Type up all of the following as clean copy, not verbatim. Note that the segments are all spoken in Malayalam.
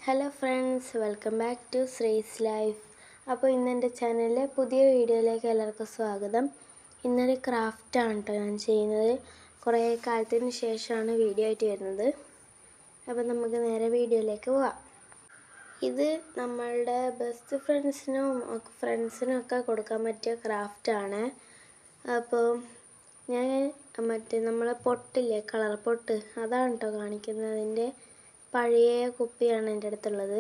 Hello friends, welcome back to Sree's life. അപ്പോൾ ഇന്ന് എൻ്റെ ചാനലിലെ പുതിയ വീഡിയോയിലേക്ക് എല്ലാവർക്കും സ്വാഗതം. ഇന്നൊരു ക്രാഫ്റ്റാണ് കേട്ടോ ഞാൻ ചെയ്യുന്നത്. കുറേ കാലത്തിന് ശേഷമാണ് വീഡിയോ ആയിട്ട് വരുന്നത്. അപ്പോൾ നമുക്ക് നേരെ വീഡിയോയിലേക്ക് പോവാം. ഇത് നമ്മളുടെ ബെസ്റ്റ് ഫ്രണ്ട്സിനും ഒക്കെ കൊടുക്കാൻ പറ്റിയ ക്രാഫ്റ്റാണ്. അപ്പോൾ ഞാൻ നമ്മളെ പൊട്ടില്ലേ, കളർ പൊട്ട്, അതാണ് കേട്ടോ കാണിക്കുന്നത്. അതിൻ്റെ പഴയ കുപ്പിയാണ് എൻ്റെ അടുത്തുള്ളത്.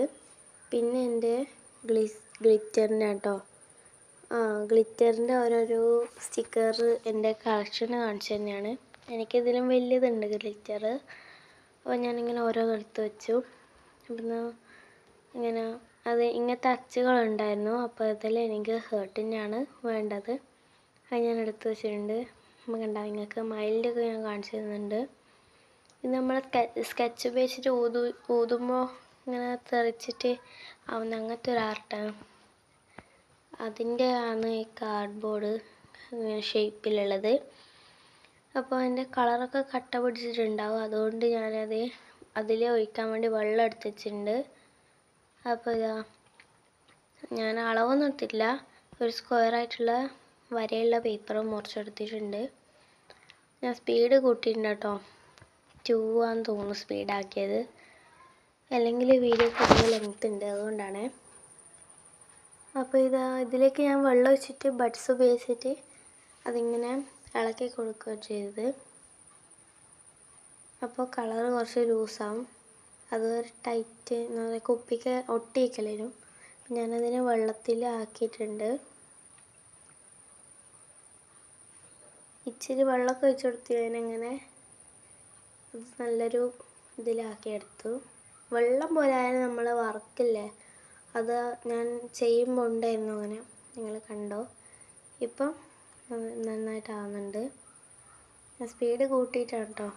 പിന്നെ എൻ്റെ ഗ്ലിറ്ററിൻ്റെ കേട്ടോ, ഗ്ലിറ്ററിൻ്റെ ഓരോരോ സ്റ്റിക്കർ എൻ്റെ കളക്ഷന് കാണിച്ചു തന്നെയാണ്. എനിക്കിതിലും വലിയതുണ്ട് ഗ്ലിറ്റർ. അപ്പോൾ ഞാനിങ്ങനെ ഓരോന്നെടുത്ത് വെച്ചു. അവിടുന്ന് ഇങ്ങനെ ഇങ്ങനത്തെ അച്ചുകളുണ്ടായിരുന്നു. അപ്പോൾ ഇതിൽ എനിക്ക് ഹേർട്ടിൻ്റെയാണ് വേണ്ടത്. അത് ഞാൻ എടുത്ത് വെച്ചിട്ടുണ്ട്. നമുക്ക് കണ്ടാൽ നിങ്ങൾക്ക് മൈൽഡൊക്കെ ഞാൻ കാണിച്ചു തരുന്നുണ്ട്. ഇത് നമ്മൾ സ്കെച്ച് ഉപയോഗിച്ചിട്ട് ഊതുമ്പോൾ ഇങ്ങനെ തെറിച്ചിട്ട് ആവുന്ന അങ്ങനത്തെ ഒരു ആർട്ടാണ്. അതിൻ്റെ ആണ് ഈ കാർഡ്ബോർഡ് ഷേപ്പിലുള്ളത്. അപ്പോൾ അതിൻ്റെ കളറൊക്കെ കട്ട പിടിച്ചിട്ടുണ്ടാവും. അതുകൊണ്ട് അതിൽ ഒഴിക്കാൻ വേണ്ടി വെള്ളം എടുത്ത് വെച്ചിട്ടുണ്ട്. അപ്പോൾ ഞാൻ അളവൊന്നും എടുത്തിട്ടില്ല. ഒരു സ്ക്വയറായിട്ടുള്ള വരയുള്ള പേപ്പറും മുറിച്ചെടുത്തിട്ടുണ്ട്. ഞാൻ സ്പീഡ് കൂട്ടിയിട്ടുണ്ട് കേട്ടോ. 2 ആണെന്ന് തോന്നുന്നു സ്പീഡാക്കിയത്. അല്ലെങ്കിൽ വീഡിയോ കൂടുതൽ ലെങ്ത് ഉണ്ട്, അതുകൊണ്ടാണ്. അപ്പോൾ ഇതിലേക്ക് ഞാൻ വെള്ളം ഒഴിച്ചിട്ട് ബഡ്സ് ഉപയോഗിച്ചിട്ട് അതിങ്ങനെ ഇളക്കി കൊടുക്കുകയാണ് ചെയ്തത്. അപ്പോൾ കളർ കുറച്ച് ലൂസാവും. അത് ടൈറ്റ് കുപ്പിക്ക് ഒട്ടിക്കലും. ഞാനതിനെ വെള്ളത്തിൽ ആക്കിയിട്ടുണ്ട്. ഇച്ചിരി വെള്ളമൊക്കെ ഒഴിച്ച് കൊടുത്തതിനിങ്ങനെ അത് നല്ലൊരു ഇതിലാക്കിയെടുത്തു. വെള്ളം പോലെ ആയാലും നമ്മൾ വറക്കില്ലേ, അത് ഞാൻ ചെയ്യുമ്പോൾ ഉണ്ടായിരുന്നു അങ്ങനെ. നിങ്ങൾ കണ്ടോ? ഇപ്പം നന്നായിട്ടാവുന്നുണ്ട്. ഞാൻ സ്പീഡ് കൂട്ടിയിട്ടാണ് കേട്ടോ.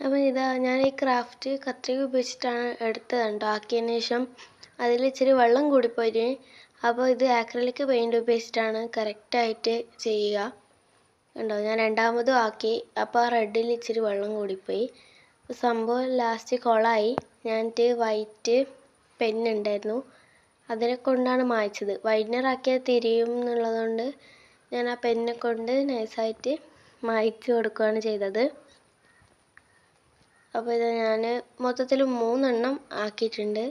അപ്പോൾ ഞാൻ ഈ ക്രാഫ്റ്റ് കത്രിക ഉപയോഗിച്ചിട്ടാണ് എടുത്തത് കേട്ടോ. ആക്കിയതിന് ശേഷം അതിൽ ഇച്ചിരി വെള്ളം കൂടിപ്പോയി. അപ്പോൾ ഇത് ആക്രിലിക് പെയിൻറ് ഉപയോഗിച്ചിട്ടാണ് കറക്റ്റായിട്ട് ചെയ്യുക കണ്ടോ. ഞാൻ രണ്ടാമതും ആക്കി. അപ്പോൾ ആ റെഡിൽ ഇച്ചിരി വെള്ളം കൂടിപ്പോയി. സംഭവം ലാസ്റ്റ് കൊളായി. ഞാനിട്ട് വൈറ്റ് പെന്നുണ്ടായിരുന്നു, അതിനെ കൊണ്ടാണ് മായ്ച്ചത്. വൈറ്റ്നർ ആക്കിയാൽ തിരിയും എന്നുള്ളതുകൊണ്ട് ഞാൻ ആ പെന്നെ കൊണ്ട് നൈസായിട്ട് മായ്ച്ചു കൊടുക്കുകയാണ് ചെയ്തത്. അപ്പോൾ ഞാൻ മൊത്തത്തിൽ 3 എണ്ണം ആക്കിയിട്ടുണ്ട്.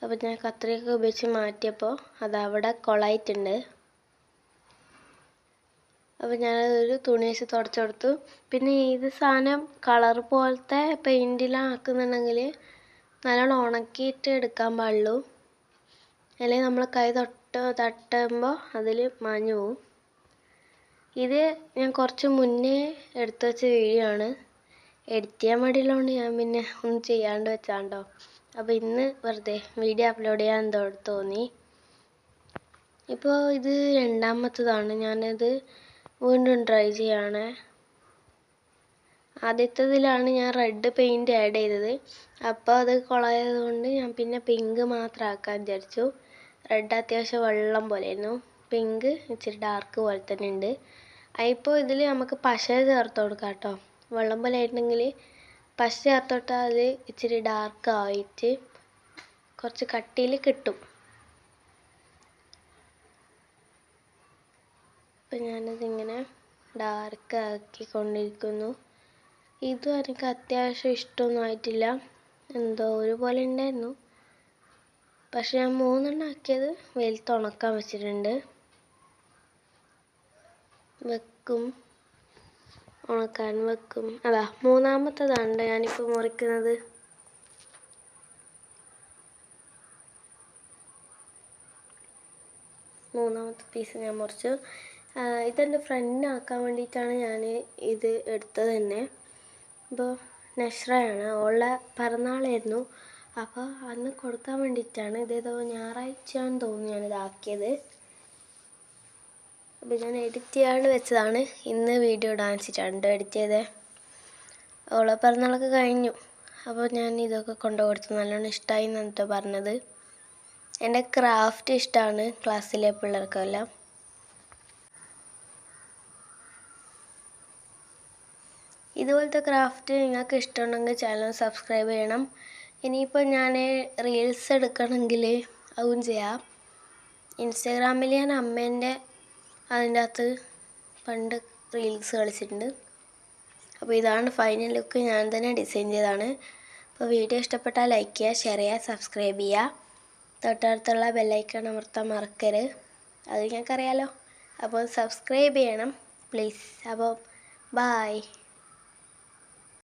അപ്പോൾ ഞാൻ കത്രിക ഉപയോഗിച്ച് മാറ്റിയപ്പോൾ അതവിടെ കൊളായിട്ടുണ്ട്. അപ്പോൾ ഞാനതൊരു തുണി വെച്ച് തുടച്ചെടുത്തു. പിന്നെ ഇത് സാധനം കളർ പോലത്തെ പെയിൻറ്റിലാക്കുന്നുണ്ടെങ്കിൽ നല്ലോണം ഉണക്കിയിട്ട് എടുക്കാൻ പാടുള്ളൂ. അല്ലെങ്കിൽ നമ്മൾ കൈ തട്ടുമ്പോൾ അതിൽ മാഞ്ഞു പോവും. ഇത് ഞാൻ കുറച്ച് മുന്നേ എടുത്തു വെച്ച വീഡിയോ ആണ്. എഡിറ്റ് ചെയ്യാൻ വേണ്ടിയുള്ളതുകൊണ്ട് ഞാൻ പിന്നെ ഒന്നും ചെയ്യാണ്ട് വെച്ചാണ്ടോ. അപ്പോൾ ഇന്ന് വെറുതെ വീഡിയോ അപ്ലോഡ് ചെയ്യാൻ തോന്നി. ഇപ്പോൾ ഇത് രണ്ടാമത്തതാണ്. ഞാനത് വീണ്ടും ട്രൈ ചെയ്യാണ്. ആദ്യത്തേതിലാണ് ഞാൻ റെഡ് പെയിൻറ് ആഡ് ചെയ്തത്. അപ്പോൾ അത് കൊളായതുകൊണ്ട് ഞാൻ പിന്നെ പിങ്ക് മാത്രം ആക്കാൻ വിചാരിച്ചു. റെഡ് അത്യാവശ്യം വെള്ളം പോലെയായിരുന്നു, പിങ്ക് ഇച്ചിരി ഡാർക്ക് പോലെ തന്നെ ഉണ്ട്. ഇപ്പോൾ ഇതിൽ നമുക്ക് പശ ചേർത്ത് കൊടുക്കാം കേട്ടോ. വെള്ളം പോലെ ആയിട്ടുണ്ടെങ്കിൽ പശ ചേർത്തോട്ടാൽ അത് ഇച്ചിരി ഡാർക്ക് ആയിട്ട് കുറച്ച് കട്ടിയിൽ കിട്ടും. അപ്പം ഞാനതിങ്ങനെ ഡാർക്ക് ആക്കിക്കൊണ്ടിരിക്കുന്നു. ഇതും എനിക്ക് അത്യാവശ്യം ഇഷ്ടമൊന്നും ആയിട്ടില്ല, എന്തോ ഒരുപോലെ ഉണ്ടായിരുന്നു. പക്ഷെ ഞാൻ 3 എണ്ണം ആക്കിയത് വെയിലത്ത് ഉണക്കാൻ വെച്ചിട്ടുണ്ട്. ഉണക്കാൻ വെക്കും. അതാ മൂന്നാമത്തതാണ് ഞാനിപ്പോൾ മുറിക്കുന്നത്. മൂന്നാമത്തെ പീസ് ഞാൻ മുറിച്ചു. ഇതെൻ്റെ ഫ്രണ്ടിനാക്കാൻ വേണ്ടിയിട്ടാണ് ഞാൻ ഇത് എടുത്തത് തന്നെ. ഇപ്പോൾ നഷ്റയാണ്, അവളുടെ പിറന്നാളായിരുന്നു. അപ്പോൾ അന്ന് കൊടുക്കാൻ വേണ്ടിയിട്ടാണ്. ഇതേതോ ഞായറാഴ്ചയാണെന്ന് തോന്നുന്നു ഞാനിതാക്കിയത്. അപ്പോൾ ഞാൻ എഡിറ്റ് ചെയ്യാണ്ട് വെച്ചതാണ്. ഇന്ന് വീഡിയോ ഇടാൻ വെച്ചിട്ടാണ് എഡിറ്റ് ചെയ്തത്. അവളെ പിറന്നാളൊക്കെ കഴിഞ്ഞു. അപ്പോൾ ഞാൻ ഇതൊക്കെ കൊണ്ടുകൊടുത്തു. നല്ലോണം ഇഷ്ടമായി എന്നിട്ട് പറഞ്ഞത്. എൻ്റെ ക്രാഫ്റ്റ് ഇഷ്ടമാണ് ക്ലാസ്സിലെ പിള്ളേർക്കെല്ലാം. ഇതുപോലത്തെ ക്രാഫ്റ്റ് നിങ്ങൾക്ക് ഇഷ്ടമുണ്ടെങ്കിൽ ചാനൽ സബ്സ്ക്രൈബ് ചെയ്യണം. ഇനിയിപ്പോൾ ഞാൻ റീൽസ് എടുക്കണമെങ്കിൽ അതും ചെയ്യാം. ഇൻസ്റ്റാഗ്രാമിൽ ഞാൻ അമ്മേൻ്റെ അതിൻ്റെ അകത്ത് പണ്ട് റീൽസ് കളിച്ചിട്ടുണ്ട്. അപ്പോൾ ഇതാണ് ഫൈനൽ ലുക്ക്. ഞാൻ തന്നെ ഡിസൈൻ ചെയ്തതാണ്. അപ്പോൾ വീഡിയോ ഇഷ്ടപ്പെട്ടാൽ ലൈക്ക് ചെയ്യുക, ഷെയർ ചെയ്യുക, സബ്സ്ക്രൈബ് ചെയ്യുക. തൊട്ടടുത്തുള്ള ബെല്ലൈക്കൺ അമർത്താൻ മറക്കരുത്. അത് ഞങ്ങൾക്കറിയാലോ. അപ്പോൾ സബ്സ്ക്രൈബ് ചെയ്യണം പ്ലീസ്. അപ്പോൾ ബൈ.